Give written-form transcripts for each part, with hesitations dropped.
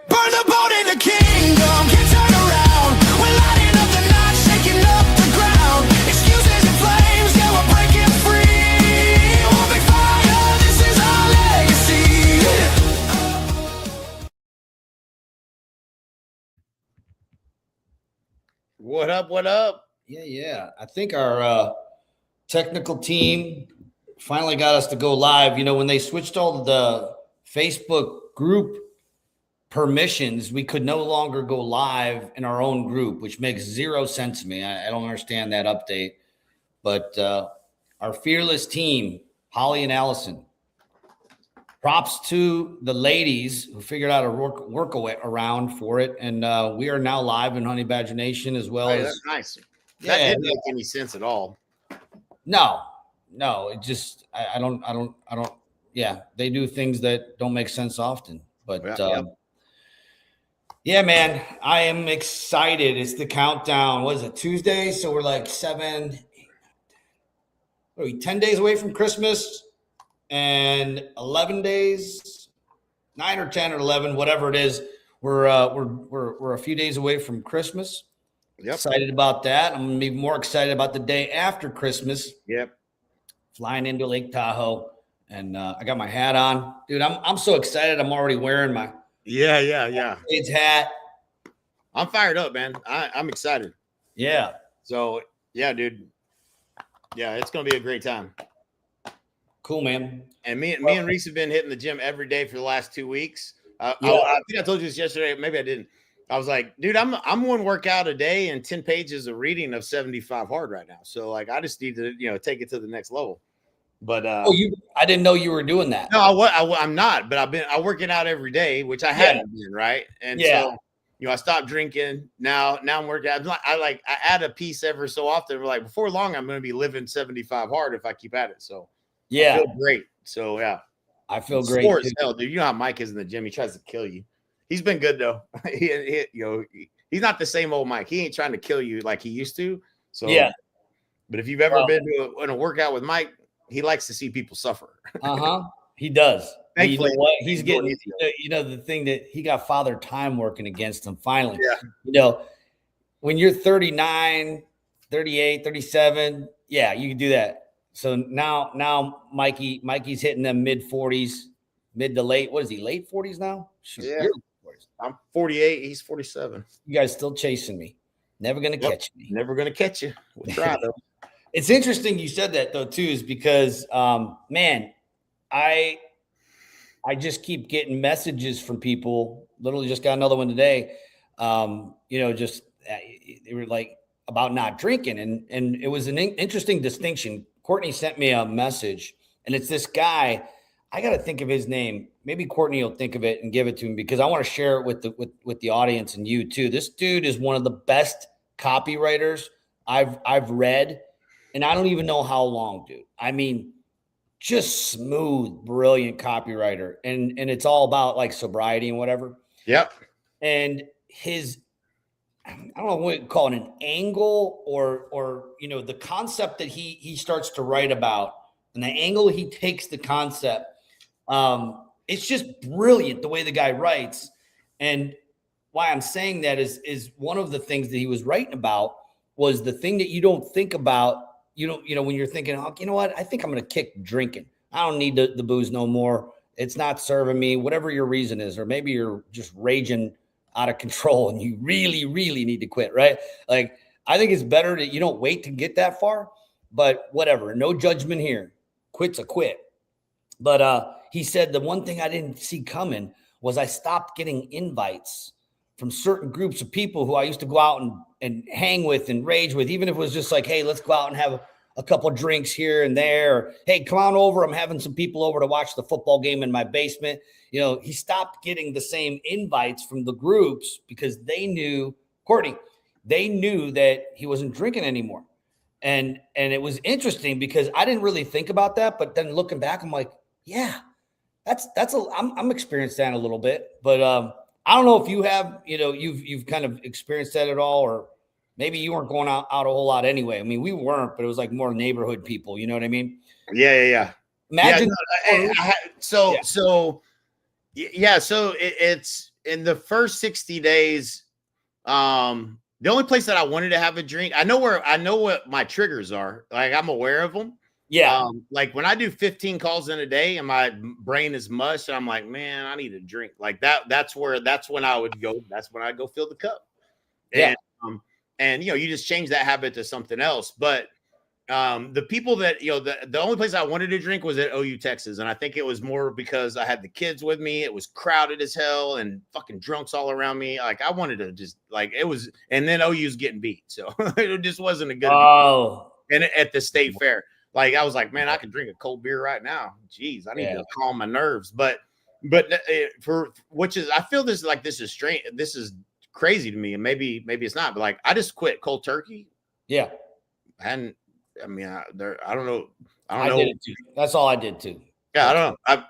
Burn the boat in the kingdom, can't turn around. We're lighting up the night, shaking up the ground. Excuses and flames, yeah, we're breaking free. We'll be fire, this is our legacy. What up? What up? Yeah. I think our technical team finally got us to go live. You know, when they switched all the Facebook group permissions, we could no longer go live in our own group, which makes zero sense to me. I don't understand that update. But our fearless team, Holly and Allison, props to the ladies who figured out a work around for it. And we are now live in Honey Badger Nation as well as. That's nice. That didn't make any sense at all. No, it just, I don't. Yeah, they do things that don't make sense often. But yeah, man, I am excited. It's the countdown. What is it, Tuesday? So we're like 7, 8, 10 days away from Christmas and 11 days, 9 or 10 or 11, whatever it is. We're a few days away from Christmas. Yep. Excited about that. I'm gonna be more excited about the day after Christmas. Yep. Flying into Lake Tahoe, and I got my hat on, dude. I'm so excited. I'm already wearing my Kids hat. I'm fired up, man. I'm excited. Yeah. So yeah, dude. Yeah, it's gonna be a great time. Cool, man. And me and Reese have been hitting the gym every day for the last 2 weeks. I think I told you this yesterday. Maybe I didn't. I was like, dude, I'm one workout a day and 10 pages of reading of 75 hard right now. So like, I just need to, take it to the next level. But I didn't know you were doing that. No, I'm not. But I working out every day, which I hadn't been, right? And so I stopped drinking. Now I'm working out. I add a piece every so often. We're like, before long, I'm going to be living 75 hard if I keep at it. So yeah, I feel great. So yeah, I feel great. Sore as hell, dude. You know how Mike is in the gym. He tries to kill you. He's been good though. He's not the same old Mike. He ain't trying to kill you like he used to. So yeah. But if you've ever been to a workout with Mike, he likes to see people suffer. He does. Thankfully, you know what? He's getting. The thing that he got Father Time working against him finally. Yeah. When you're 39, 38, 37, yeah, you can do that. So now Mikey's hitting them mid 40s, mid to late. What is he? Late 40s now? Shoot, yeah. I'm 48. He's 47. You guys still chasing me. Never going to catch me. Never going to catch you. We'll try, though. It's interesting you said that, though, too, is because, man, I just keep getting messages from people. Literally just got another one today. Just they were like about not drinking. And it was an interesting distinction. Courtney sent me a message, and it's this guy. I got to think of his name. Maybe Courtney will think of it and give it to him because I want to share it with the audience and you too. This dude is one of the best copywriters I've read, and I don't even know how long, dude. I mean, just smooth, brilliant copywriter, and it's all about like sobriety and whatever. Yep. And his, I don't know what you call it, an angle or the concept that he starts to write about, and the angle he takes the concept. It's just brilliant the way the guy writes. And why I'm saying that is one of the things that he was writing about was the thing that you don't think about, when you're thinking, oh, you know what? I think I'm going to kick drinking. I don't need the booze no more. It's not serving me, whatever your reason is, or maybe you're just raging out of control and you really, really need to quit, right? Like, I think it's better that you don't wait to get that far, but whatever, no judgment here. Quit's a quit. But he said the one thing I didn't see coming was I stopped getting invites from certain groups of people who I used to go out and hang with and rage with, even if it was just like, hey, let's go out and have a couple of drinks here and there. Or, hey, come on over. I'm having some people over to watch the football game in my basement. He stopped getting the same invites from the groups because they knew that he wasn't drinking anymore. And it was interesting because I didn't really think about that. But then looking back, I'm like, yeah, I'm experienced that a little bit, but I don't know if you have, you've kind of experienced that at all, or maybe you weren't going out a whole lot anyway. I mean, we weren't, but it was like more neighborhood people. You know what I mean? Yeah. Imagine. So it's in the first 60 days, the only place that I wanted to have a drink, I know what my triggers are. Like I'm aware of them. Yeah. Like when I do 15 calls in a day and my brain is mush, and I'm like, man, I need a drink. Like that's when I would go. That's when I go fill the cup. Yeah. And you just change that habit to something else. But the people that the only place I wanted to drink was at OU Texas, and I think it was more because I had the kids with me. It was crowded as hell and fucking drunks all around me. Like I wanted to just like it was, and then OU's getting beat, so it just wasn't a good. Oh, and at the state fair, like I was like, man, I could drink a cold beer right now. Jeez, I need to calm my nerves. But for which is I feel this is strange. This is crazy to me, and maybe it's not. But like I just quit cold turkey. Yeah, and. I mean, I don't know. I did it too. That's all I did too. Yeah, I don't know.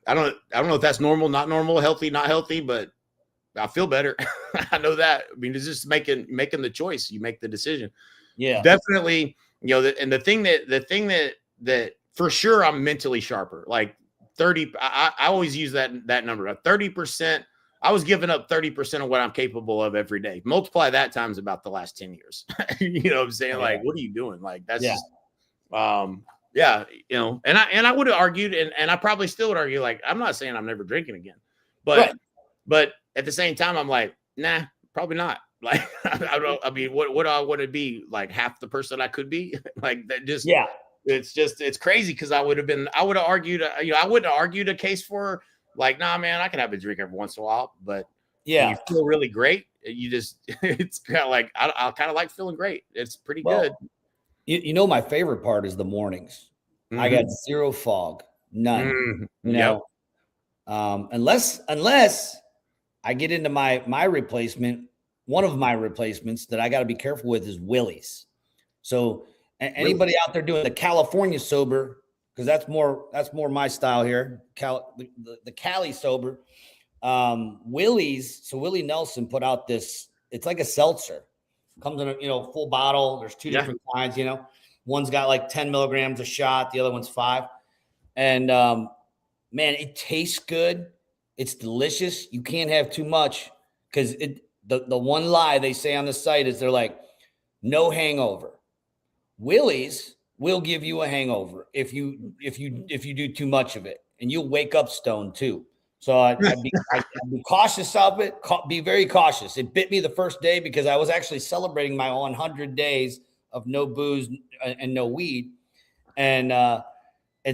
I don't know if that's normal, not normal, healthy, not healthy, but I feel better. I know that. I mean, it's just making the choice. You make the decision. Yeah, definitely. And the thing that for sure I'm mentally sharper. Like 30. I always use that number. 30%. I was giving up 30% of what I'm capable of every day. Multiply that times about the last 10 years. You know what I'm saying? Like, what are you doing? Like, that's just, and I would have argued, and I probably still would argue, like, I'm not saying I'm never drinking again, but at the same time, I'm like, nah, probably not. Like, I don't, I mean, what do I want to be? Like half the person I could be? Like that just, it's crazy. Cause I would have argued, I wouldn't have argued a case for, like, nah, man, I can have a drink every once in a while, but you feel really great. You just, it's kind of like, I kind of like feeling great. It's pretty good. My favorite part is the mornings. Mm-hmm. I got zero fog, none. Mm-hmm. Unless I get into my replacement, one of my replacements that I got to be careful with is Willie's. So anybody out there doing the California sober, because that's more my style here. The Cali sober. Willie's. So Willie Nelson put out this. It's like a seltzer. Comes in a full bottle. There's two different kinds. One's got like 10 milligrams a shot. The other one's 5. And man, it tastes good. It's delicious. You can't have too much because the one lie they say on the site is they're like, no hangover. Willie's will give you a hangover if you do too much of it, and you'll wake up stoned too. So I'd be cautious of it. Be very cautious. It bit me the first day because I was actually celebrating my 100 days of no booze and no weed, and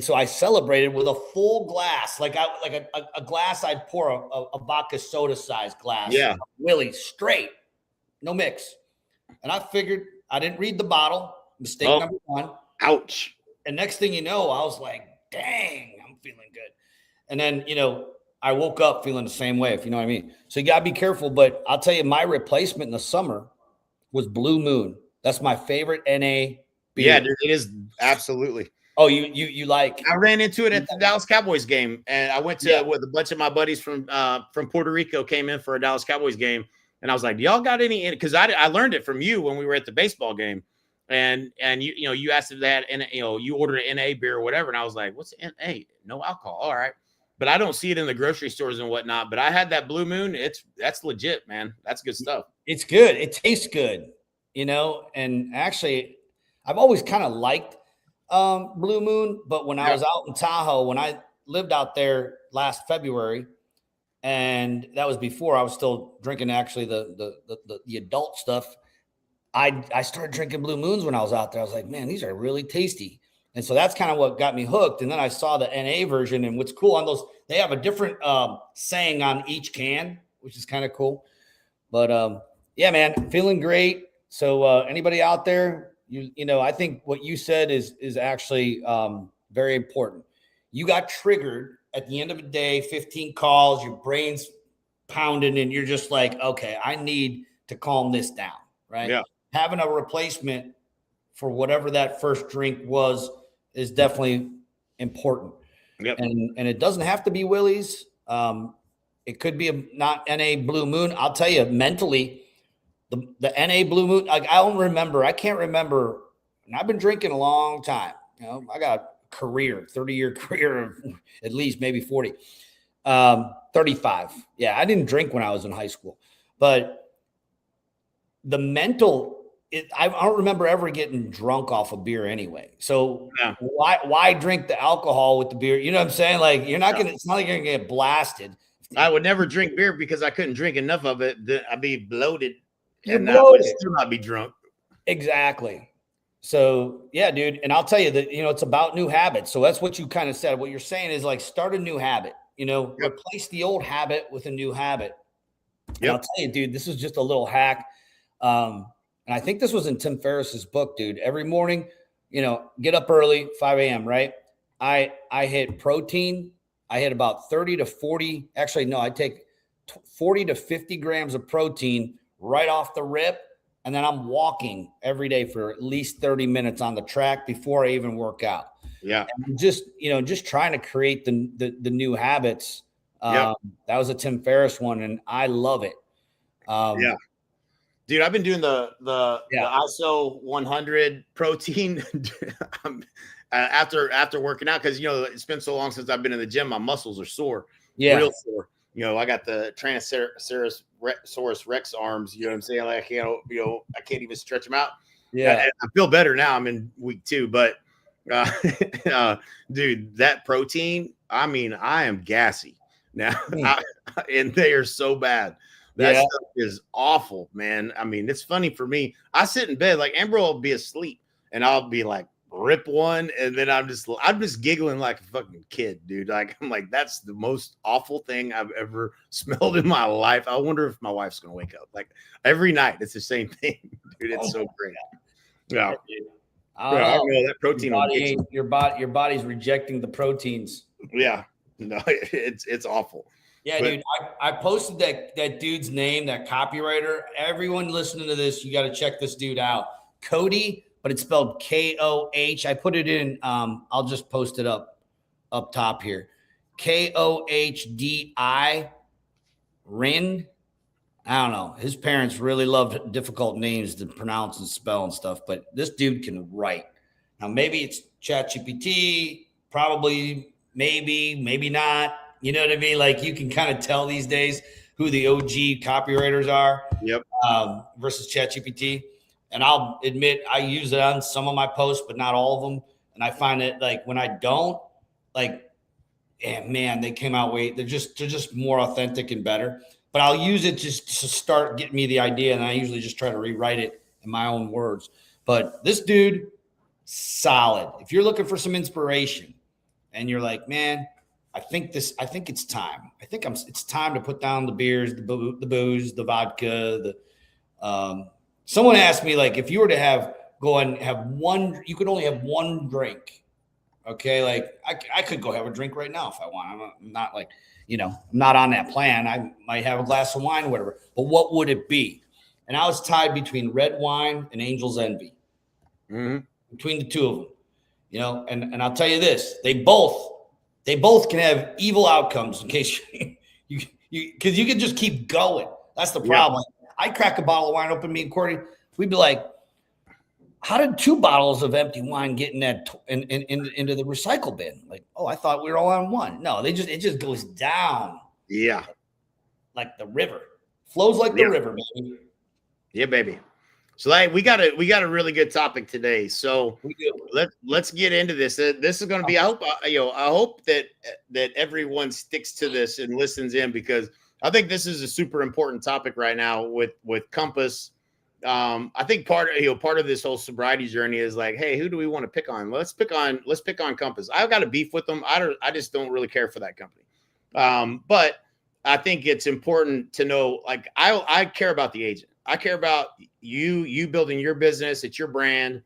so I celebrated with a full glass, like a glass I'd pour a vodka soda size glass. Yeah, Willie straight, no mix, and I figured I didn't read the bottle. Mistake number 1. Ouch. And next thing you know, I was like, dang, I'm feeling good. And then, I woke up feeling the same way, if you know what I mean. So you got to be careful. But I'll tell you, my replacement in the summer was Blue Moon. That's my favorite NA beer. Yeah, dude, it is. Absolutely. Oh, you like? I ran into it at the Dallas Cowboys game, and I went to with a bunch of my buddies from Puerto Rico came in for a Dallas Cowboys game. And I was like, do y'all got any? Because I learned it from you when we were at the baseball game. And you asked if that, and you ordered an NA beer or whatever, and I was like, "What's NA? No alcohol, all right." But I don't see it in the grocery stores and whatnot. But I had that Blue Moon. That's legit, man. That's good stuff. It's good. It tastes good, And actually, I've always kind of liked Blue Moon, but when I was out in Tahoe, when I lived out there last February, and that was before I was still drinking actually the adult stuff. I started drinking Blue Moons when I was out there. I was like, man, these are really tasty. And so that's kind of what got me hooked. And then I saw the NA version, and what's cool on those, they have a different saying on each can, which is kind of cool. But yeah, man, feeling great. So anybody out there, I think what you said is actually very important. You got triggered at the end of the day, 15 calls, your brain's pounding, and you're just like, okay, I need to calm this down, right? Yeah. Having a replacement for whatever that first drink was is definitely important. Yep. And it doesn't have to be Willie's. It could be not NA Blue Moon. I'll tell you, mentally, the NA Blue Moon, like I can't remember, and I've been drinking a long time. I got a career, 30-year career, at least maybe 40. 35. Yeah, I didn't drink when I was in high school, but the mental, I don't remember ever getting drunk off of beer anyway. So Yeah. why drink the alcohol with the beer? You know what I'm saying? Like you're not gonna, it's not like you're gonna get blasted. I would never drink beer because I couldn't drink enough of it. I'd be bloated, You're and I would bloated. still not be drunk. Exactly. So yeah, dude. And I'll tell you that, it's about new habits. So that's what you kind of said. What you're saying is like start a new habit, Yep. replace the old habit with a new habit. And Yep. I'll tell you, dude, this is just a little hack. And I think this was in Tim Ferriss's book, dude. Every morning, get up early, 5 a.m., right? I hit protein. I hit about 30 to 40. Actually, no, I take 40 to 50 grams of protein right off the rip. And then I'm walking every day for at least 30 minutes on the track before I even work out. Yeah. And just trying to create the new habits. Yep. That was a Tim Ferriss one, and I love it. Yeah. Dude, I've been doing the Yeah. ISO 100 protein after working out because it's been so long since I've been in the gym. My muscles are sore, real sore. I got the Tyrannosaurus Rex arms. You know what I'm saying? Like I can't even stretch them out. Yeah. I feel better now. I'm in week 2, but dude, that protein. I mean, I am gassy now, and they are so bad. That stuff is awful, man. I mean, it's funny for me. I sit in bed, like Amber will be asleep, and I'll be like, rip one, and then I'm just giggling like a fucking kid, dude. Like I'm like, that's the most awful thing I've ever smelled in my life. I wonder if my wife's gonna wake up. Like every night, it's the same thing, dude. It's so great. Yeah. I know that protein. Your body's rejecting the proteins. Yeah. No, it's awful. Yeah, dude. I posted that dude's name, that copywriter. Everyone listening to this, you got to check this dude out. Cody, but it's spelled Koh. I put it in. I'll just post it up top here. Kohdi Rin. I don't know. His parents really loved difficult names to pronounce and spell and stuff, but this dude can write. Now, maybe it's ChatGPT, probably, maybe not. You know what I mean? Like you can kind of tell these days who the OG copywriters are. Yep. Versus ChatGPT. And I'll admit I use it on some of my posts, but not all of them. And I find that like when I don't, like, man, they came out they're just more authentic and better. But I'll use it just to start getting me the idea, and I usually just try to rewrite it in my own words. But this dude, solid. If you're looking for some inspiration, and you're like, man, I think it's time. It's time to put down the beers, the booze, the vodka. Someone asked me, like, if you were to go and have one, you could only have one drink. Okay, like I could go have a drink right now if I want. I'm not like, I'm not on that plan. I might have a glass of wine or whatever. But what would it be? And I was tied between red wine and Angel's Envy. Mm-hmm. Between the two of them, and I'll tell you this: they both can have evil outcomes in case because you can just keep going. That's the problem. Yeah. I crack a bottle of wine open, me and Courtney, we'd be like, how did 2 bottles of empty wine get in that into the recycle bin? Like, oh, I thought we were all on one. No, it just goes down. Yeah. Like the river. Flows like the river, baby. Yeah, baby. So like we got a really good topic today. So let's get into this. This is going to be. I hope that everyone sticks to this and listens in because I think this is a super important topic right now with Compass. I think part of this whole sobriety journey is like, hey, who do we want to pick on? Let's pick on Compass. I've got a beef with them. I just don't really care for that company. But I think it's important to know, like, I care about the agent. I care about you building your business. It's your brand.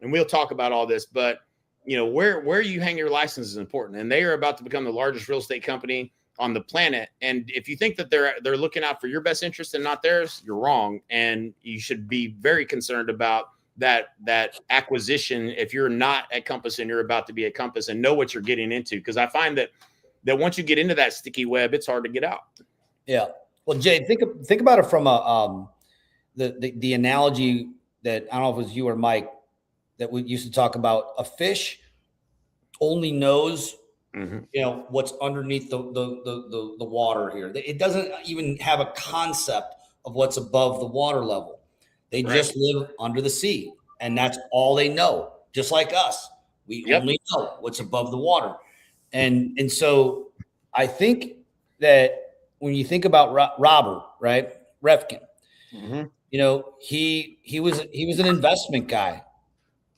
And we'll talk about all this, but where you hang your license is important. And they are about to become the largest real estate company on the planet. And if you think that they're looking out for your best interest and not theirs, you're wrong. And you should be very concerned about that acquisition. If you're not at Compass and you're about to be at Compass, and know what you're getting into. Because I find that once you get into that sticky web, it's hard to get out. Yeah. Well, Jay, think about it from the analogy that I don't know if it was you or Mike that we used to talk about. A fish only knows you know, what's underneath the water here. It doesn't even have a concept of what's above the water level. They just live under the sea, and that's all they know. Just like us, we only know what's above the water, and so I think that when you think about Robert, right, Refkin, you know, he was an investment guy,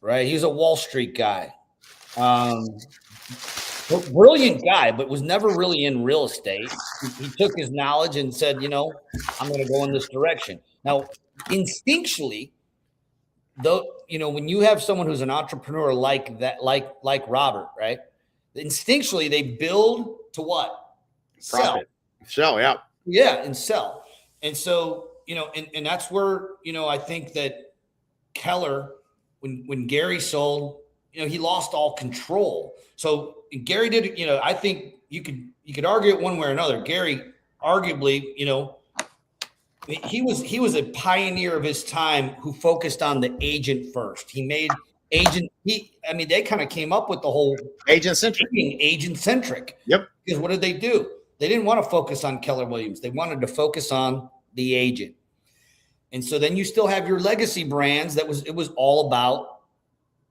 right? He was a Wall Street guy. Brilliant guy, but was never really in real estate. He took his knowledge and said, you know, I'm going to go in this direction. Now, instinctually, though, you know, when you have someone who's an entrepreneur like that, like Robert, right? Instinctually, they build to what? Profit. Sell, yeah. Yeah, and sell. And so, you know, and that's where, you know, I think that Keller, when Gary sold, you know, he lost all control. So Gary did, you know, I think you could argue it one way or another. Gary, arguably, you know, he was a pioneer of his time who focused on the agent first. He made agent. They kind of came up with the whole agent centric. Yep. Because what did they do? They didn't want to focus on Keller Williams. They wanted to focus on the agent. And so then you still have your legacy brands. It was all about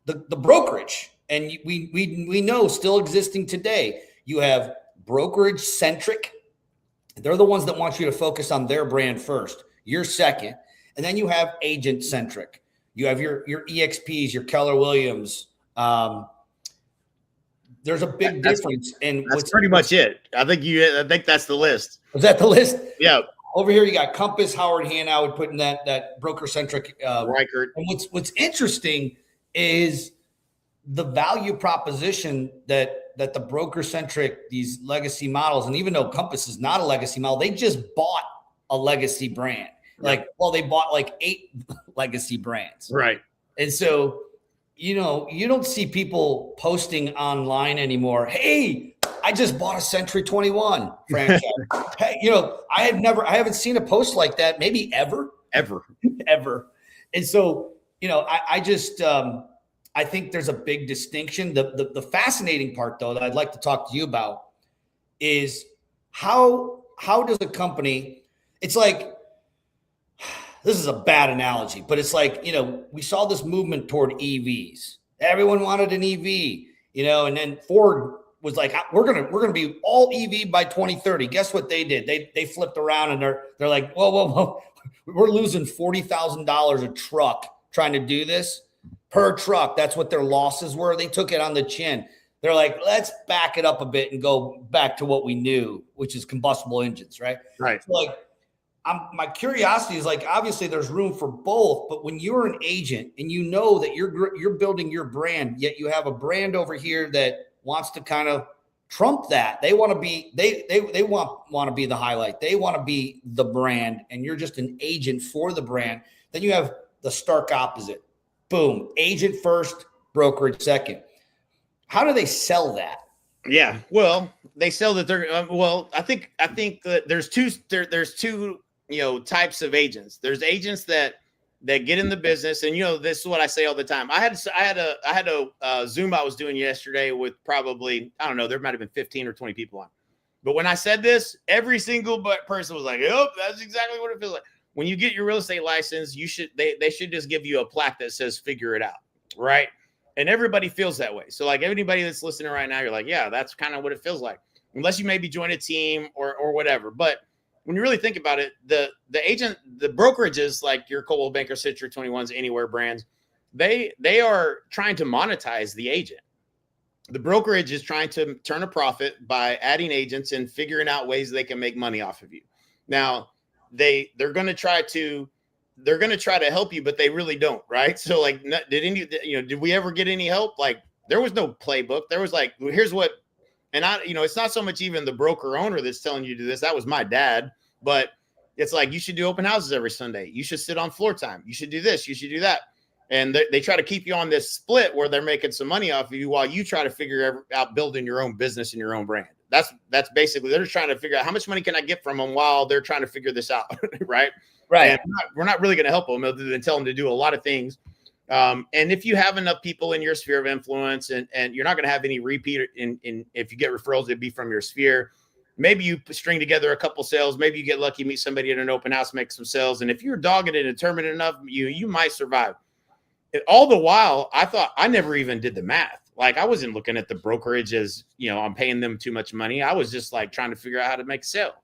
the brokerage. And we know still existing today, you have brokerage centric. They're the ones that want you to focus on their brand first. You're second. And then you have agent centric. You have your EXPs, your Keller Williams. There's a big difference. And that's pretty much it. I think that's the list. Was that the list? Yeah. Over here, you got Compass, Howard Hand. I would put in that broker centric. Reichert. And what's interesting is the value proposition that the broker centric, these legacy models, and even though Compass is not a legacy model, they just bought a legacy brand. Like, well, they bought like 8 legacy brands. Right. And so, you know, you don't see people posting online anymore. Hey, I just bought a Century 21 franchise. Hey, you know, I haven't seen a post like that, maybe ever. And so, you know, I just, I think there's a big distinction. The fascinating part, though, that I'd like to talk to you about is how does a company, it's like, this is a bad analogy, but it's like, you know, we saw this movement toward EVs. Everyone wanted an EV, you know, and then Ford was like, we're gonna be all EV by 2030. Guess what they did? They flipped around and they're like, whoa, we're losing $40,000 a truck trying to do this per truck. That's what their losses were. They took it on the chin. They're like, let's back it up a bit and go back to what we knew, which is combustible engines, right? Right. So like, my curiosity is like, obviously there's room for both, but when you're an agent and you know that you're building your brand, yet you have a brand over here that wants to kind of trump that. They want to be, they want to be the highlight. They want to be the brand, and you're just an agent for the brand. Then you have the stark opposite. Boom. Agent first, brokerage second. How do they sell that? Yeah. Well, they sell that they're, I think that there's two, you know, types of agents. There's agents that get in the business, and you know, this is what I say all the time. I had a Zoom I was doing yesterday with probably, I don't know, there might have been 15 or 20 people on. But when I said this, every single person was like, "Yep, that's exactly what it feels like." When you get your real estate license, they should just give you a plaque that says "Figure it out," right? And everybody feels that way. So like anybody that's listening right now, you're like, yeah, that's kind of what it feels like, unless you maybe join a team or whatever. But when you really think about it, the agent, the brokerages like your Coldwell Banker, Century 21s, Anywhere brands, they are trying to monetize the agent. The brokerage is trying to turn a profit by adding agents and figuring out ways they can make money off of you. Now, they're going to try to help you, but they really don't, right? So like, did we ever get any help? Like, there was no playbook. There was like, here's what. And it's not so much even the broker owner that's telling you to do this. That was my dad. But it's like, you should do open houses every Sunday. You should sit on floor time. You should do this. You should do that. And they try to keep you on this split where they're making some money off of you while you try to figure out building your own business and your own brand. That's basically, they're just trying to figure out how much money can I get from them while they're trying to figure this out. Right. Right. And we're not really going to help them other than tell them to do a lot of things. And if you have enough people in your sphere of influence, and you're not going to have any repeat in if you get referrals, it'd be from your sphere. Maybe you string together a couple sales. Maybe you get lucky, meet somebody at an open house, make some sales. And if you're dogged and determined enough, you might survive. All the while, I thought I never even did the math. Like I wasn't looking at the brokerage as, I'm paying them too much money. I was just like trying to figure out how to make a sale.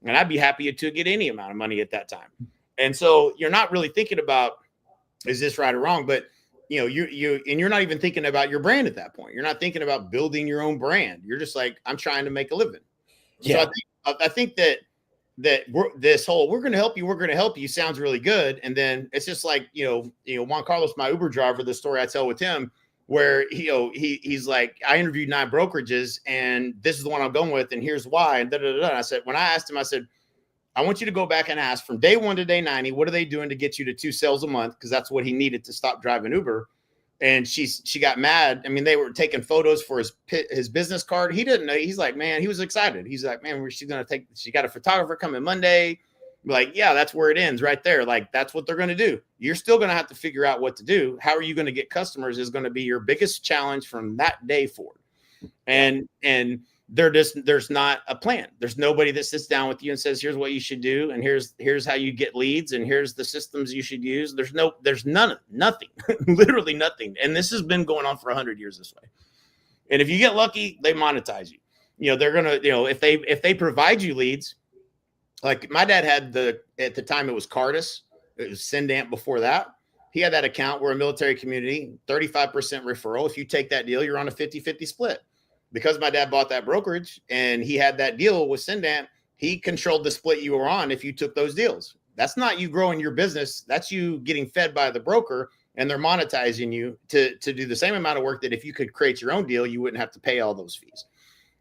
And I'd be happy to get any amount of money at that time. And so you're not really thinking about, is this right or wrong? But you're not even thinking about your brand at that point. You're not thinking about building your own brand. You're just like, I'm trying to make a living. Yeah. So I think that this whole we're going to help you sounds really good. And then it's just like, Juan Carlos, my Uber driver, the story I tell with him, where he's like, I interviewed 9 brokerages and this is the one I'm going with, and here's why. And And I said, when I asked him, I said, I want you to go back and ask from day 1 to day 90, what are they doing to get you to 2 sales a month? Because that's what he needed to stop driving Uber. And she got mad. I mean, they were taking photos for his business card. He didn't know. He's like, man, he was excited. He's like, man, she got a photographer coming Monday. Like, yeah, that's where it ends right there. Like, that's what they're going to do. You're still going to have to figure out what to do. How are you going to get customers is going to be your biggest challenge from that day forward. And there's not a plan. There's nobody that sits down with you and says, here's what you should do. And here's how you get leads. And here's the systems you should use. There's nothing, literally nothing. And this has been going on for 100 years this way. And if you get lucky, they monetize you. They're going to, if they provide you leads, like my dad had at the time it was Cardis. It was Sendamp before that. He had that account. We're a military community, 35% referral. If you take that deal, you're on a 50-50 split. Because my dad bought that brokerage and he had that deal with Sendamp, he controlled the split you were on if you took those deals. That's not you growing your business. That's you getting fed by the broker, and they're monetizing you to do the same amount of work that if you could create your own deal, you wouldn't have to pay all those fees.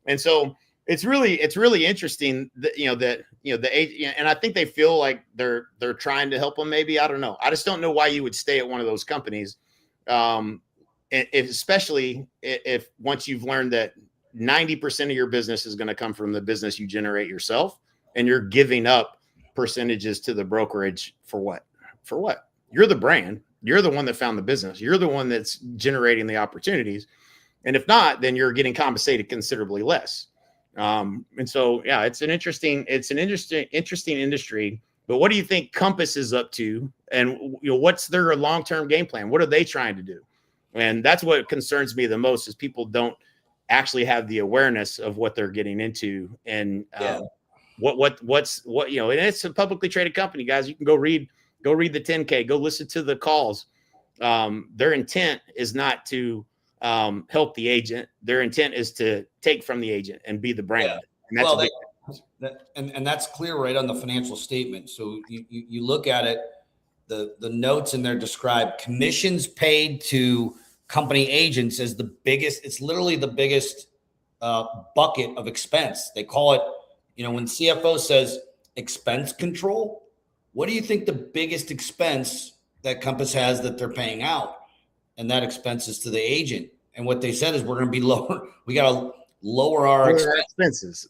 And so it's really interesting that, and I think they feel like they're trying to help them. Maybe, I don't know. I just don't know why you would stay at one of those companies. Especially if once you've learned that 90% of your business is going to come from the business you generate yourself, and you're giving up percentages to the brokerage for what? You're the brand. You're the one that found the business. You're the one that's generating the opportunities. And if not, then you're getting compensated considerably less. And so, yeah, it's an interesting industry. But what do you think Compass is up to? And what's their long-term game plan? What are they trying to do? And that's what concerns me the most, is people don't actually have the awareness of what they're getting into. And what's and it's a publicly traded company, guys. You can go read the 10K, go listen to the calls. Their intent is not to help the agent. Their intent is to take from the agent and be the brand. Yeah. And that's clear right on the financial statement. So you look at it, the notes in there describe commissions paid to company agents as the biggest. It's literally the biggest bucket of expense. They call it, when CFO says expense control, what do you think the biggest expense that Compass has that they're paying out? And that expense is to the agent. And what they said is, we're going to be lower. We got to lower our expenses.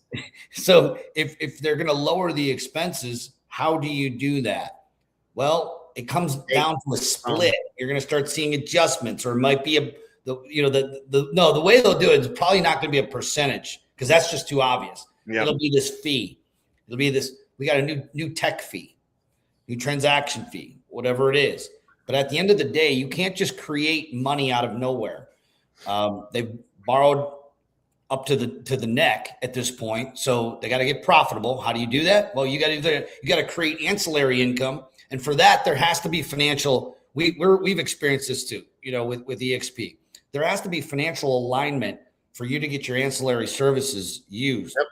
So if they're going to lower the expenses, how do you do that? Well, it comes down to a split. You're going to start seeing adjustments, or it might be the way they'll do it is probably not going to be a percentage, because that's just too obvious. Yep. It'll be this fee. It'll be this. We got a new tech fee, new transaction fee, whatever it is. But at the end of the day, you can't just create money out of nowhere. They've borrowed up to the neck at this point, so they got to get profitable. How do you do that? Well, you got to create ancillary income. And for that, there has to be financial. We've experienced this too, with EXP. There has to be financial alignment for you to get your ancillary services used. Yep.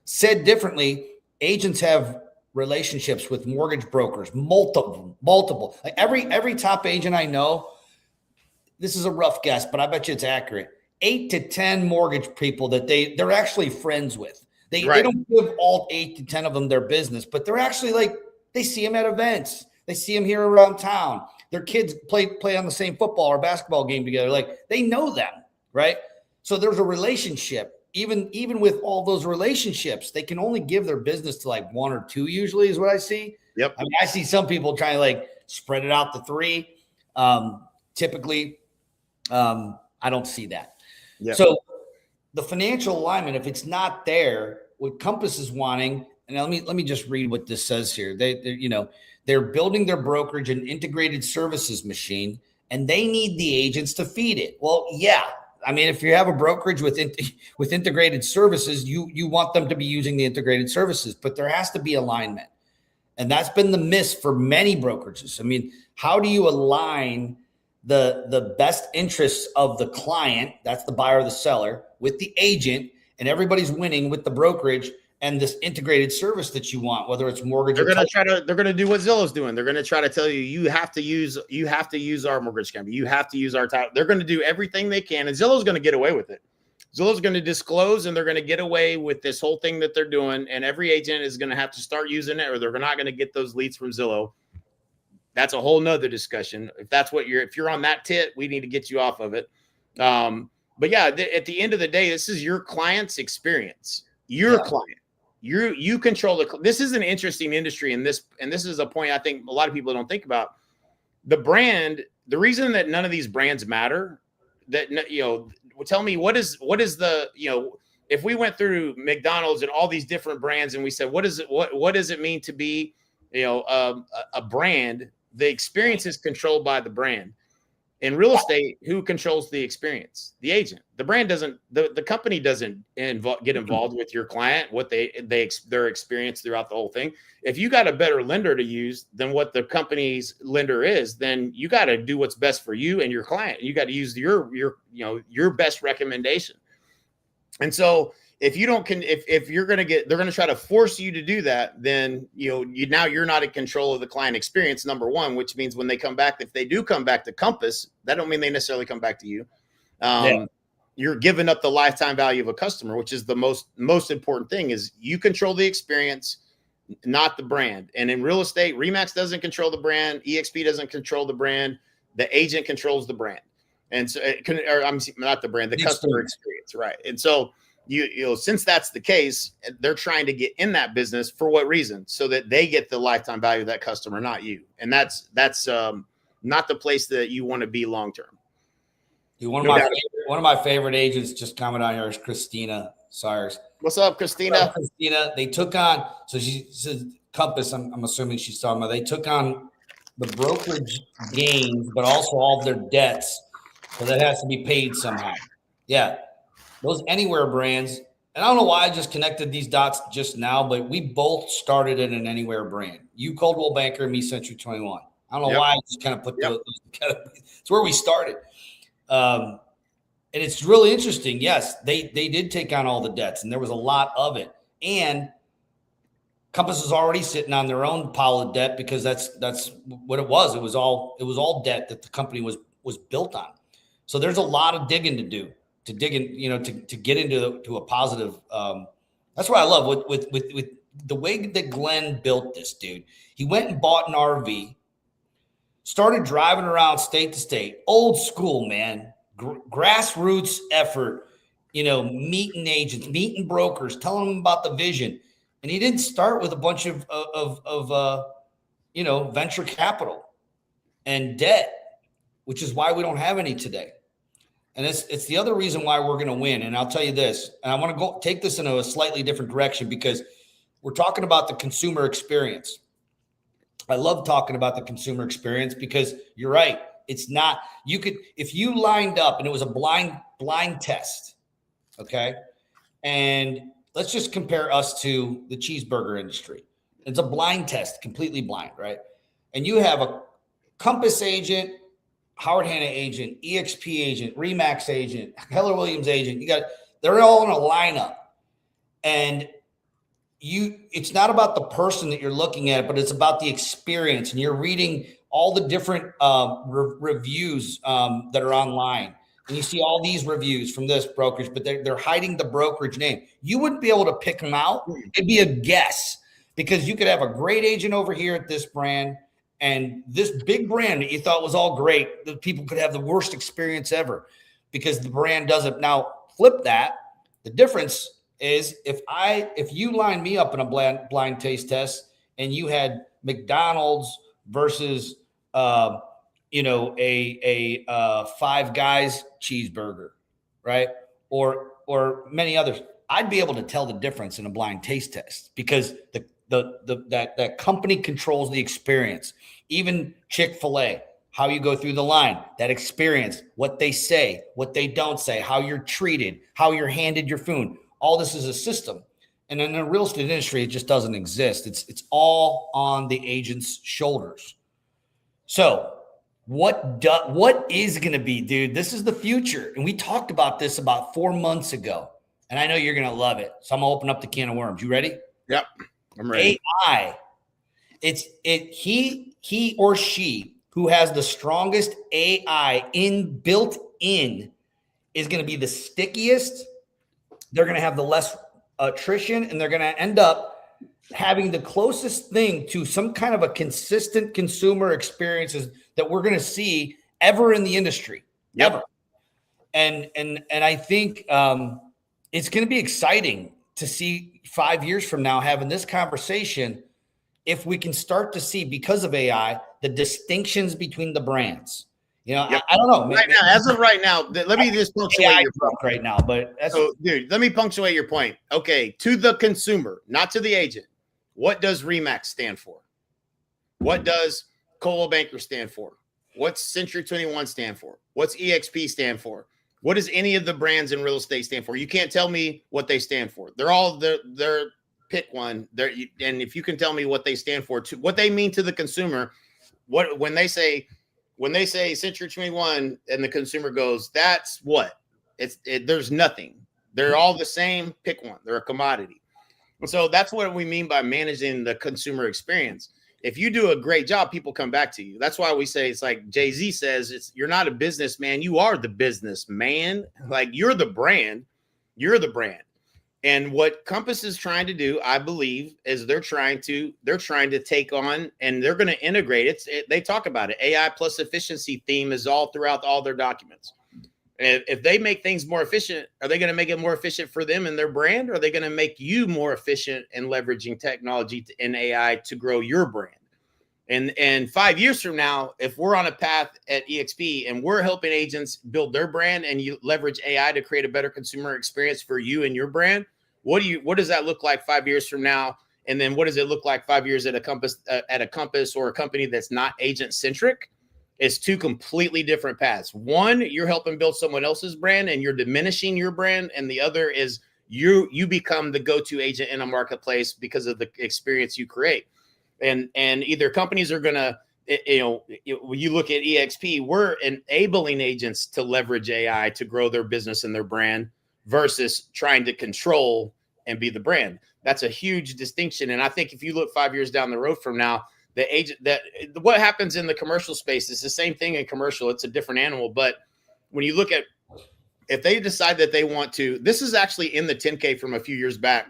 Said differently, agents have relationships with mortgage brokers, multiple. Like every top agent I know, this is a rough guess, but I bet you it's accurate. 8 to 10 mortgage people that they're actually friends with. They don't give all 8 to 10 of them their business, but they're actually like, they see them at events. They see them here around town. Their kids play on the same football or basketball game together. Like, they know them, right? So there's a relationship. Even with all those relationships, they can only give their business to like 1 or 2 usually, is what I see. Yep. I mean, I see some people trying to like spread it out to 3. Typically, I don't see that. Yeah. So the financial alignment, if it's not there, what Compass is wanting, and let me just read what this says here. They're building their brokerage and integrated services machine, and they need the agents to feed it. Well, yeah. I mean, if you have a brokerage with integrated services, you want them to be using the integrated services, but there has to be alignment. And that's been the miss for many brokerages. I mean, how do you align the best interests of the client, that's the buyer or the seller, with the agent, and everybody's winning with the brokerage and this integrated service that you want, whether it's mortgage they're going to do what Zillow's doing. They're going to try to tell you have to use our mortgage company. You have to use our title. They're going to do everything they can, and Zillow's going to get away with it. Zillow's going to disclose, and they're going to get away with this whole thing that they're doing, and every agent is going to have to start using it, or they're not going to get those leads from Zillow. That's a whole nother discussion. If you're on that tit, we need to get you off of it. But yeah, at the end of the day, this is your client's experience. Your client. You control this is an interesting industry, and this is a point I think a lot of people don't think about. The brand, the reason that none of these brands matter, that tell me what is the, if we went through McDonald's and all these different brands and we said what does it mean to be a brand? The experience is controlled by the brand. In real estate, who controls the experience? The agent. The brand doesn't. The company doesn't get involved with your client, what their experience throughout the whole thing. If you got a better lender to use than what the company's lender is, then you got to do what's best for you and your client. You got to use your best recommendation. And so if you don't, if you're going to they're going to try to force you to do that, then now you're not in control of the client experience, number one, which means when they come back, if they do come back to Compass, that don't mean they necessarily come back to you. You're giving up the lifetime value of a customer, which is the most important thing. Is you control the experience, not the brand. And in real estate, Remax doesn't control the brand, EXP doesn't control the brand, the agent controls the brand. And so I'm not the brand, the customer experience, right? And so since that's the case, they're trying to get in that business for what reason? So that they get the lifetime value of that customer, not you. And that's not the place that you want to be long term. One of my favorite agents just commented on here is Christina Sires. What's up, Christina? Christina, they took on, so she says Compass, I'm assuming she's talking about, they took on the brokerage gains, but also all of their debts. So that has to be paid somehow. Yeah. Those Anywhere brands, and I don't know why I just connected these dots just now, but we both started in an Anywhere brand. You Coldwell Banker, me Century 21. I don't know why I just kind of put those together. It's where we started. And it's really interesting. Yes, they did take on all the debts, and there was a lot of it. And Compass is already sitting on their own pile of debt because that's what it was. It was all debt that the company was built on. So there's a lot of digging to do. To dig in, to get into a positive. That's what I love with the way that Glenn built this, dude. He went and bought an RV, started driving around state to state, old school, man, grassroots effort. Meeting agents, meeting brokers, telling them about the vision, and he didn't start with a bunch of venture capital and debt, which is why we don't have any today. And it's the other reason why we're going to win. And I'll tell you this, and I want to take this in a slightly different direction because we're talking about the consumer experience. I love talking about the consumer experience because you're right. It's not, if you lined up and it was a blind test, okay? And let's just compare us to the cheeseburger industry. It's a blind test, completely blind, right? And you have a Compass agent, Howard Hanna agent, EXP agent, Remax agent, Keller Williams agent. They're all in a lineup. And it's not about the person that you're looking at, but it's about the experience. And you're reading all the different reviews that are online. And you see all these reviews from this brokerage, but they're hiding the brokerage name. You wouldn't be able to pick them out. It'd be a guess because you could have a great agent over here at this brand, and this big brand that you thought was all great, the people could have the worst experience ever because the brand doesn't. Now flip that. The difference is if you line me up in a blind taste test and you had McDonald's versus a Five Guys cheeseburger, right? Or many others, I'd be able to tell the difference in a blind taste test because that company controls the experience. Even Chick-fil-A, how you go through the line, that experience, what they say, what they don't say, how you're treated, how you're handed your food. All this is a system. And in the real estate industry, it just doesn't exist. It's all on the agent's shoulders. So what is going to be, dude? This is the future. And we talked about this about 4 months ago. And I know you're going to love it. So I'm going to open up the can of worms. You ready? Yep. I'm ready. AI. He or she who has the strongest AI built in is going to be the stickiest. They're going to have the less attrition, and they're going to end up having the closest thing to some kind of a consistent consumer experiences that we're going to see ever in the industry. Yep. Ever. And I think it's going to be exciting to see 5 years from now having this conversation, if we can start to see, because of AI, the distinctions between the brands. Yep. I don't know. Right now, as of right now, let me just punctuate your point right now. But dude, let me punctuate your point. Okay, to the consumer, not to the agent. What does RE/MAX stand for? What does Coldwell Banker stand for? What's Century 21 stand for? What's EXP stand for? What does any of the brands in real estate stand for? You can't tell me what they stand for. They're all they're pick one. And if you can tell me what they stand for, to what they mean to the consumer, when they say Century 21 and the consumer goes, that's what there's nothing. They're all the same. Pick one. They're a commodity. And so that's what we mean by managing the consumer experience. If you do a great job, people come back to you. That's why we say, it's like Jay-Z says, you're not a businessman. You are the businessman. Like, you're the brand. You're the brand. And what Compass is trying to do, I believe, is they're trying to take on, and they're going to integrate it. They talk about it. AI plus efficiency theme is all throughout all their documents. And if they make things more efficient, are they going to make it more efficient for them and their brand? Or are they going to make you more efficient in leveraging technology and AI to grow your brand? And 5 years from now, if we're on a path at EXP and we're helping agents build their brand, and you leverage AI to create a better consumer experience for you and your brand, what does that look like 5 years from now? And then what does it look like 5 years at a Compass or a company that's not agent centric? It's two completely different paths. One, you're helping build someone else's brand and you're diminishing your brand. And the other is you become the go-to agent in a marketplace because of the experience you create. And either companies are going to, when you look at EXP, we're enabling agents to leverage AI to grow their business and their brand versus trying to control and be the brand. That's a huge distinction. And I think if you look 5 years down the road from now, what happens in the commercial space is the same thing in commercial. It's a different animal. But when you look at, if they decide that they want to, this is actually in the 10K from a few years back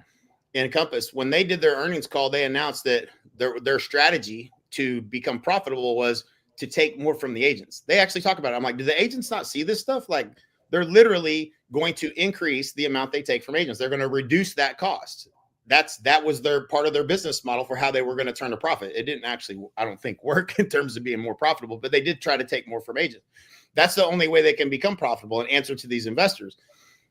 in Compass. When they did their earnings call, they announced that their strategy to become profitable was to take more from the agents. They actually talk about it. I'm like, do the agents not see this stuff? Like, they're literally going to increase the amount they take from agents. They're going to reduce that cost. That was their part of their business model for how they were going to turn a profit. It didn't actually, I don't think, work in terms of being more profitable, but they did try to take more from agents. That's the only way they can become profitable and answer to these investors.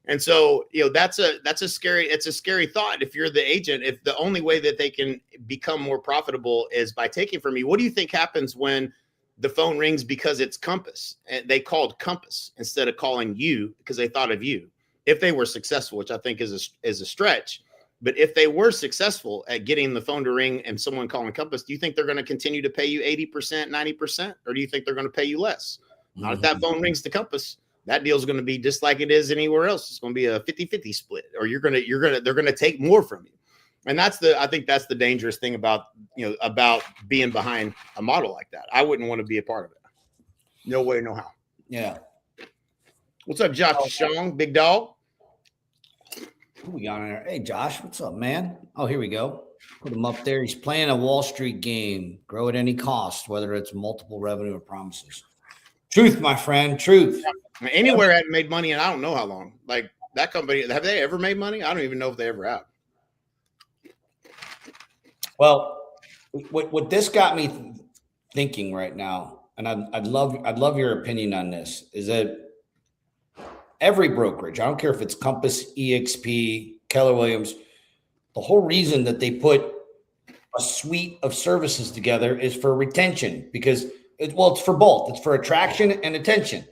And so, it's a scary thought. If you're the agent, if the only way that they can become more profitable is by taking from you, what do you think happens when the phone rings because it's Compass? And they called Compass instead of calling you because they thought of you. If they were successful, which I think is a stretch. But if they were successful at getting the phone to ring and someone calling Compass, do you think they're going to continue to pay you 80%, 90%? Or do you think they're going to pay you less? Not if that phone rings to Compass. That deal is going to be just like it is anywhere else. It's going to be a 50-50 split, or they're going to take more from you. And I think that's the dangerous thing about being behind a model like that. I wouldn't want to be a part of it. No way, no how. Yeah. What's up, Josh Strong, big dog? Who we got on there? Hey, Josh, what's up, man? Oh, here we go. Put him up there. He's playing a Wall Street game. Grow at any cost, whether it's multiple revenue or promises. Truth, my friend. Truth. Anywhere hadn't made money in I don't know how long. Like, that company, have they ever made money? I don't even know if they ever have. Well, what this got me thinking right now, and I'd love your opinion on this, is that every brokerage, I don't care if it's Compass, EXP, Keller Williams, the whole reason that they put a suite of services together is for retention, because it's for both. It's for attraction and attention.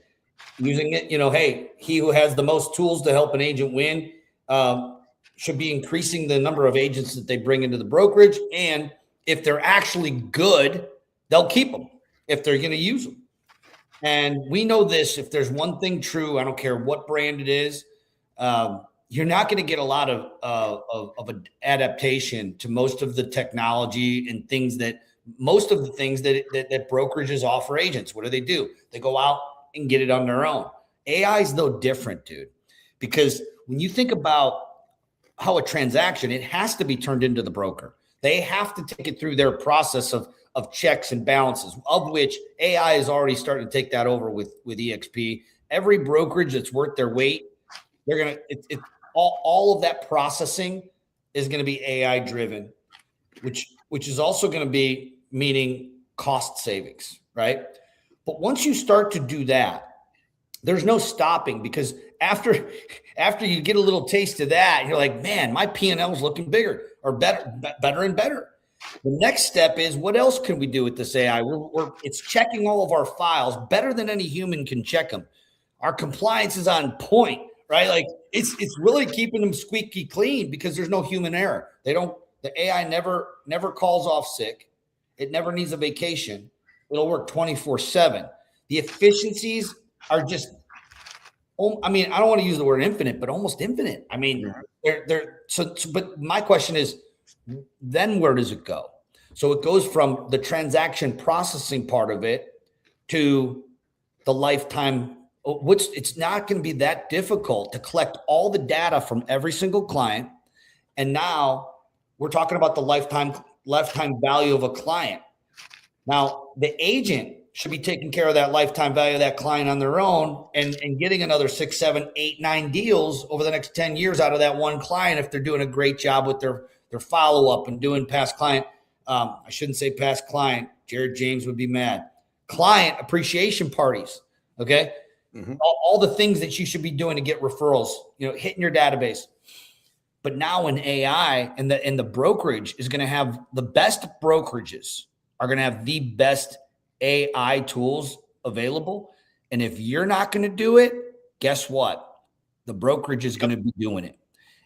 Using it, hey, he who has the most tools to help an agent win should be increasing the number of agents that they bring into the brokerage. And if they're actually good, they'll keep them if they're going to use them. And we know this, if there's one thing true, I don't care what brand it is, you're not going to get a lot of adaptation to most of the technology and things that brokerages offer agents. What do? They go out and get it on their own. AI is no different, dude, because when you think about how a transaction, it has to be turned into the broker. They have to take it through their process of checks and balances, of which AI is already starting to take that over with EXP. Every brokerage that's worth their weight, they're going to, all of that processing is going to be AI driven, which is also going to be meaning cost savings, right? But once you start to do that, there's no stopping, because after you get a little taste of that, you're like, man, my P&L is looking bigger or better and better. The next step is, what else can we do with this AI? It's checking all of our files better than any human can check them. Our compliance is on point, right? Like it's really keeping them squeaky clean, because there's no human error. The AI never calls off sick. It never needs a vacation. It'll work 24/7. The efficiencies are just, I mean, I don't want to use the word infinite, but almost infinite. I mean, but my question is, then where does it go? So it goes from the transaction processing part of it to the lifetime. It's not going to be that difficult to collect all the data from every single client. And now we're talking about the lifetime value of a client. Now, the agent should be taking care of that lifetime value of that client on their own and getting another 6, 7, 8, 9 deals over the next 10 years out of that one client if they're doing a great job with their follow-up and doing past client. I shouldn't say past client. Jared James would be mad. Client appreciation parties, okay? Mm-hmm. All the things that you should be doing to get referrals, hitting your database. But now in AI and the brokerage is going to have the best brokerages are going to have the best AI tools available. And if you're not going to do it, guess what? The brokerage is going to be doing it.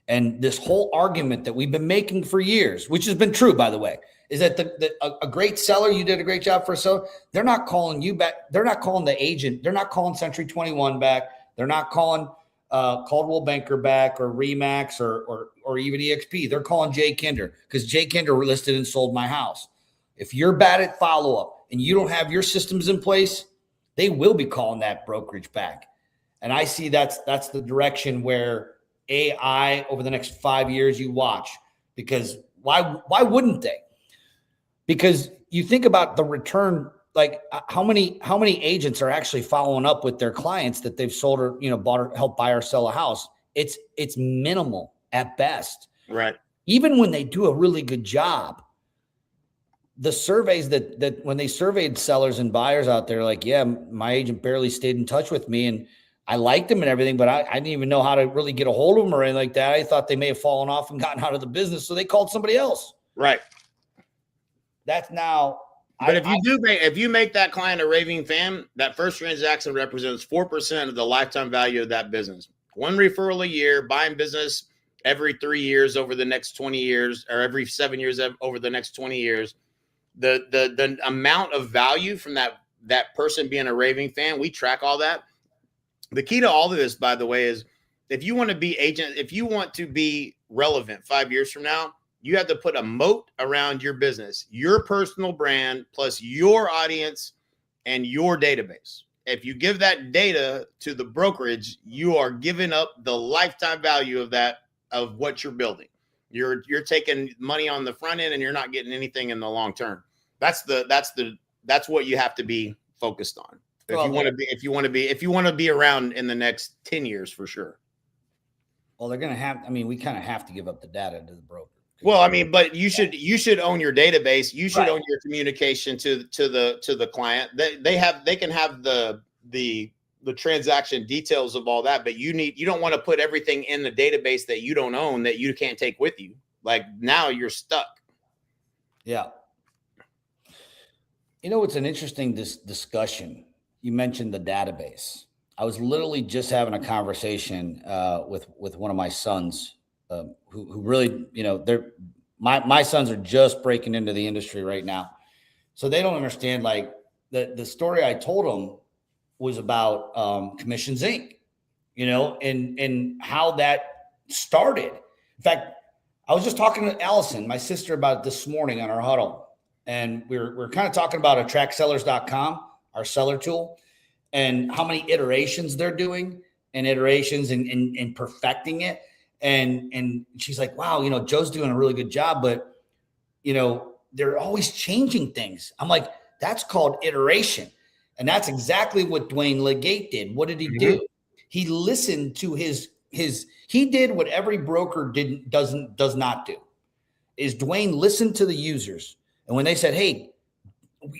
And this whole argument that we've been making for years, which has been true, by the way, is that a great seller, you did a great job for a seller, they're not calling you back. They're not calling the agent. They're not calling Century 21 back. They're not calling Caldwell Banker back or Remax or even EXP. They're calling Jay Kinder, because Jay Kinder listed and sold my house. If you're bad at follow-up and you don't have your systems in place, they will be calling that brokerage back. And I see that's the direction where AI over the next 5 years you watch, because why wouldn't they? Because you think about the return, like how many agents are actually following up with their clients that they've sold or bought or helped buy or sell a house. It's minimal at best. Right. Even when they do a really good job, the surveys that when they surveyed sellers and buyers out there, like, yeah, my agent barely stayed in touch with me and I liked them and everything, but I didn't even know how to really get a hold of them or anything like that. I thought they may have fallen off and gotten out of the business, so they called somebody else. Right. That's now. But if you make that client a raving fan, that first transaction represents 4% of the lifetime value of that business. One referral a year, buying business every 3 years over the next 20 years, or every 7 years over the next 20 years. The amount of value from that person being a raving fan, we track all that. The key to all of this, by the way, is if you want to be relevant 5 years from now, you have to put a moat around your business, your personal brand, plus your audience and your database. If you give that data to the brokerage, you are giving up the lifetime value of what you're building. You're taking money on the front end and you're not getting anything in the long term. That's what you have to be focused on. If you want to be around in the next 10 years for sure. Well, they're going to have, we kind of have to give up the data to the broker, Well, I mean, but you should own your database. You should own your communication to the client. They can have the transaction details of all that, but you don't want to put everything in the database that you don't own that you can't take with you. Like now you're stuck. Yeah. You know, it's an interesting discussion. You mentioned the database. I was literally just having a conversation with one of my sons, who really, you know, my sons are just breaking into the industry right now, so they don't understand. Like the story I told them was about Commissions Inc. You know, and how that started. In fact, I was just talking to Allison, my sister, about it this morning on our huddle. And we're kind of talking about attractsellers.com, our seller tool, and how many iterations they're doing and iterations and perfecting it. And she's like, wow, you know, Joe's doing a really good job, but, you know, they're always changing things. I'm like, that's called iteration. And that's exactly what Dwayne Legate did. What did he do? He listened to he did what every broker does not do. Is Dwayne listened to the users. And when they said, hey,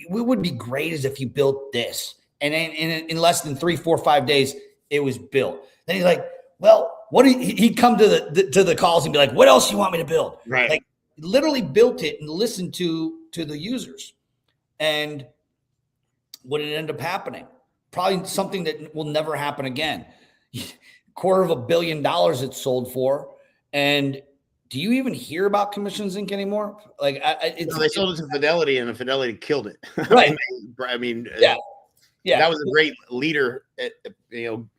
we would be great as if you built this. And in less than 3, 4, 5 days, it was built. Then he's like, well, he'd come to the calls and be like, what else you want me to build? Right. Like literally built it and listened to the users. And what did end up happening? Probably something that will never happen again. $250 million it sold for. And do you even hear about Commissions Inc. anymore? Like, they sold it to Fidelity, and Fidelity killed it. Right. I mean, yeah. That was a great leader. You know,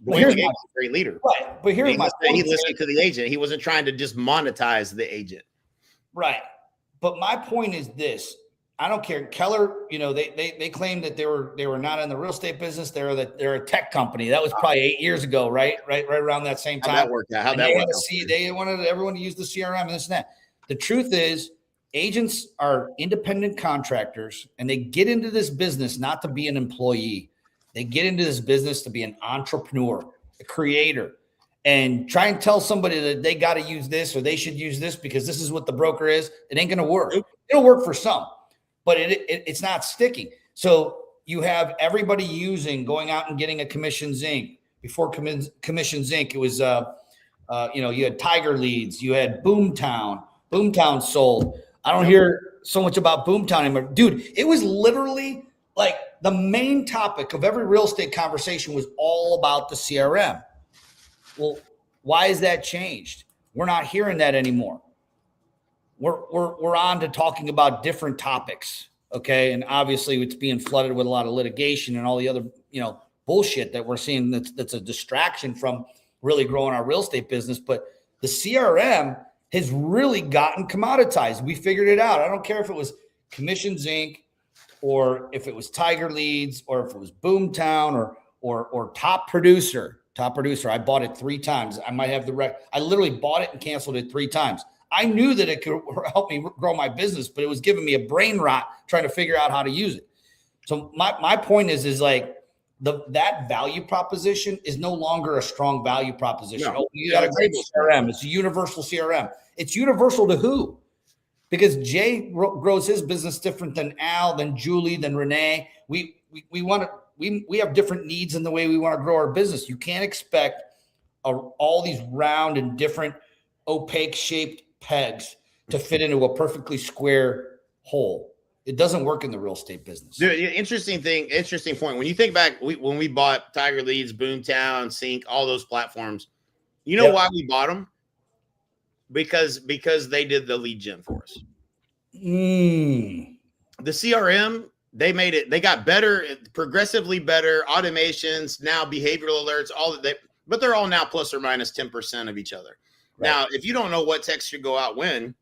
Well, Dwayne Legate was a great leader. Right. But here's my point. He listened to the agent. He wasn't trying to just monetize the agent. Right. But my point is this. I don't care. Keller, you know, they claimed that they were not in the real estate business. They're a tech company. That was probably 8 years ago, right around that same time. How'd that work out? They wanted everyone to use the CRM and this and that. The truth is, agents are independent contractors, and they get into this business not to be an employee. They get into this business to be an entrepreneur, a creator, and try and tell somebody that they got to use this or they should use this because this is what the broker is. It ain't going to work. It'll work for some, but it's not sticking. So you have everybody going out and getting a Commissions Inc. Before Commissions Inc., it was, you had Tiger Leads, you had Boomtown. Boomtown sold. I don't hear so much about Boomtown anymore. Dude, it was literally like the main topic of every real estate conversation was all about the CRM. Well, why has that changed? We're not hearing that anymore. We're on to talking about different topics, okay? And obviously it's being flooded with a lot of litigation and all the other, bullshit that we're seeing that's a distraction from really growing our real estate business. But the CRM has really gotten commoditized. We figured it out. I don't care if it was Commissions Inc. or if it was Tiger Leads or if it was Boomtown or Top Producer. Top Producer. I bought it 3 times. I might have I literally bought it and canceled it 3 times. I knew that it could help me grow my business, but it was giving me a brain rot trying to figure out how to use it. So my point is like that value proposition is no longer a strong value proposition. No. You got a great CRM. It's a universal CRM. It's universal to who? Because Jay grows his business different than Al, than Julie, than Renee. We have different needs in the way we want to grow our business. You can't expect all these round and different opaque shaped pegs to fit into a perfectly square hole. It doesn't work in the real estate business. Dude, interesting point. When you think back, when we bought Tiger Leads, Boomtown, Sync, all those platforms, you know why we bought them? Because they did the lead gen for us. The CRM, they got better, progressively better, automations, now behavioral alerts, but they're all now plus or minus 10% of each other. Right. Now, if you don't know what text should go out when,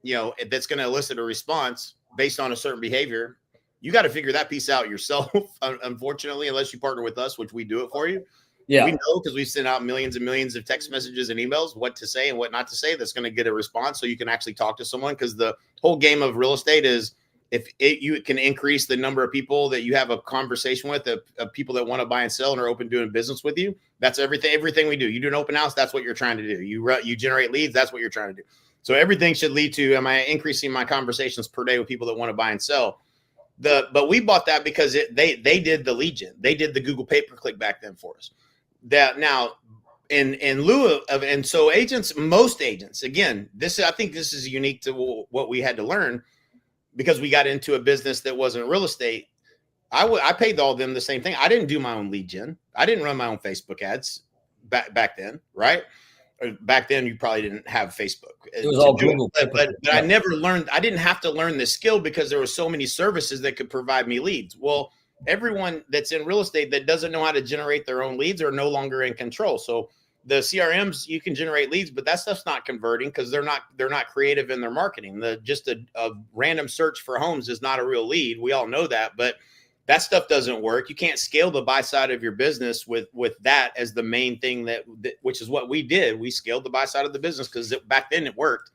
that's going to elicit a response based on a certain behavior, you got to figure that piece out yourself, unfortunately, unless you partner with us, which we do it for you. Yeah. We know because we send out millions and millions of text messages and emails, what to say and what not to say that's going to get a response so you can actually talk to someone, because the whole game of real estate is you can increase the number of people that you have a conversation with, of people that want to buy and sell and are open to doing business with you. That's everything we do. You do an open house, that's what you're trying to do. You generate leads, that's what you're trying to do. So everything should lead to, am I increasing my conversations per day with people that want to buy and sell? But we bought that because they did the lead gen. They did the Google pay-per-click back then for us. That now in lieu of, and so agents, most agents, again, I think this is unique to what we had to learn because we got into a business that wasn't real estate. I paid all of them the same thing. I didn't do my own lead gen. I didn't run my own Facebook ads back then, right? Back then you probably didn't have Facebook. It was all Google. But I never learned. I didn't have to learn this skill because there were so many services that could provide me leads. Well, everyone that's in real estate that doesn't know how to generate their own leads are no longer in control. So the CRMs, you can generate leads, but that stuff's not converting because they're not creative in their marketing. Just a random search for homes is not a real lead. We all know that, but that stuff doesn't work. You can't scale the buy side of your business with that as the main thing which is what we did. We scaled the buy side of the business because back then it worked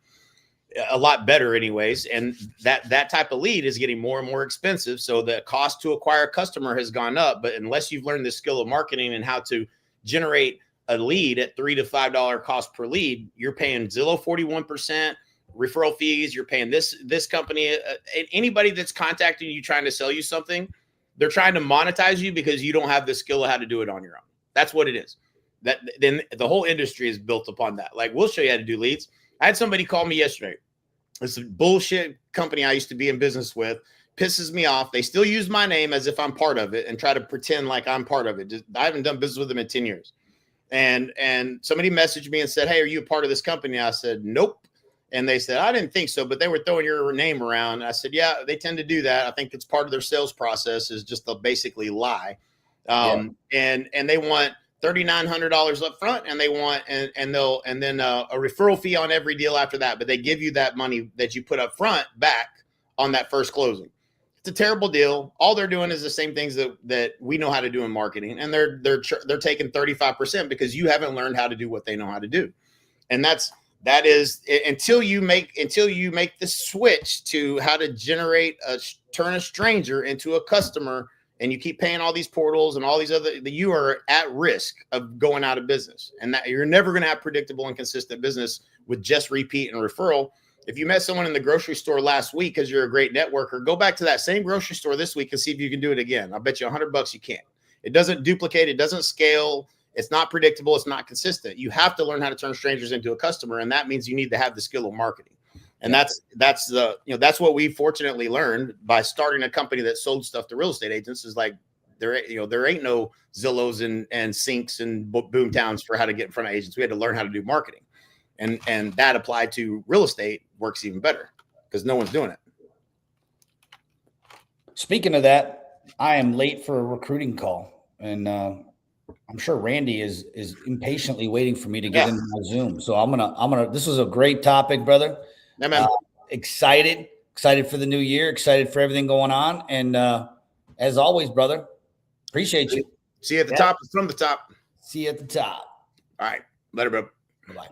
a lot better anyways. And that type of lead is getting more and more expensive. So the cost to acquire a customer has gone up, but unless you've learned the skill of marketing and how to generate a lead at $3 to $5 cost per lead, you're paying Zillow 41%, referral fees. You're paying this company, anybody that's contacting you, trying to sell you something. They're trying to monetize you because you don't have the skill of how to do it on your own. That's what it is. Then the whole industry is built upon that. Like, we'll show you how to do leads. I had somebody call me yesterday. This bullshit company I used to be in business with pisses me off. They still use my name as if I'm part of it and try to pretend like I'm part of it. I haven't done business with them in 10 years. And somebody messaged me and said, "Hey, are you a part of this company?" I said, "Nope." And they said, "I didn't think so, but they were throwing your name around." I said, "Yeah, they tend to do that. I think it's part of their sales process is just to basically lie." And they want $3,900 up front, and they want and then a referral fee on every deal after that. But they give you that money that you put up front back on that first closing. It's a terrible deal. All they're doing is the same things that we know how to do in marketing, and they're taking 35% because you haven't learned how to do what they know how to do, and that is until you make the switch to how to turn a stranger into a customer, and you keep paying all these portals and all these you are at risk of going out of business, and that you're never going to have predictable and consistent business with just repeat and referral. If you met someone in the grocery store last week because you're a great networker, go back to that same grocery store this week and see if you can do it again. I'll bet you $100 you can't. It doesn't duplicate. It doesn't scale. It's not predictable. It's not consistent. You have to learn how to turn strangers into a customer, and that means you need to have the skill of marketing. And that's what we fortunately learned by starting a company that sold stuff to real estate agents. Is like there ain't no Zillows and Syncs and Boomtowns for how to get in front of agents. We had to learn how to do marketing, and that applied to real estate works even better because no one's doing it. Speaking of that, I am late for a recruiting call, and I'm sure Randy is impatiently waiting for me to get into my Zoom. So I'm gonna. This was a great topic, brother. Yeah, man. Excited for the new year. Excited for everything going on. And as always, brother, appreciate you. See you at the top. From the top. See you at the top. All right. Later, bro. Bye-bye.